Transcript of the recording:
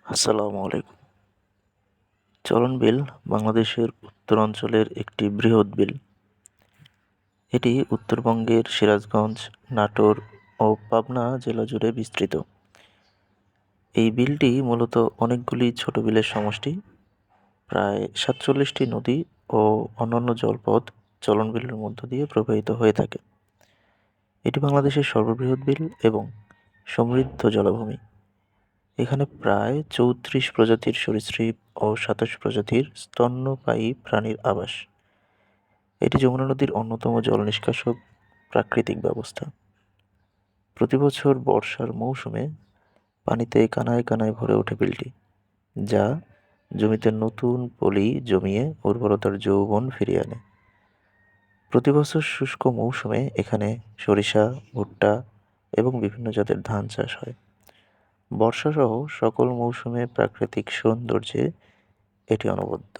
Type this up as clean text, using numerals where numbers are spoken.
আসসালামু আলাইকুম। চলন বিল বাংলাদেশের উত্তরাঞ্চলের একটি বৃহৎ বিল। এটি উত্তরবঙ্গের সিরাজগঞ্জ, নাটোর ও পাবনা জেলা জুড়ে বিস্তৃত। এই বিলটি মূলত অনেকগুলি ছোট বিলের সমষ্টি। প্রায় ৪৭টি নদী ও অন্যান্য জলপথ চলন বিলের মধ্য দিয়ে প্রবাহিত হয়ে থাকে। এটি বাংলাদেশের সর্ববৃহৎ বিল এবং সমৃদ্ধ জলাভূমি। এখানে প্রায় ৩৪ প্রজাতির সরীসৃপ ও ২৭ প্রজাতির স্তন্যপায়ী প্রাণীর আবাস। এটি যমুনা নদীর অন্যতম জল নিষ্কাশক প্রাকৃতিক ব্যবস্থা। প্রতি বছর বর্ষার মৌসুমে পানিতে কানায় কানায় ভরে ওঠে বিলটি, যা জমিতে নতুন পলি জমিয়ে উর্বরতার যৌবন ফিরিয়ে আনে। প্রতি বছর শুষ্ক মৌসুমে এখানে সরিষা, ভুট্টা এবং বিভিন্ন জাতের ধান চাষ হয়। বর্ষাসহ সকল মৌসুমে প্রাকৃতিক সৌন্দর্যে এটি অনবদ্য।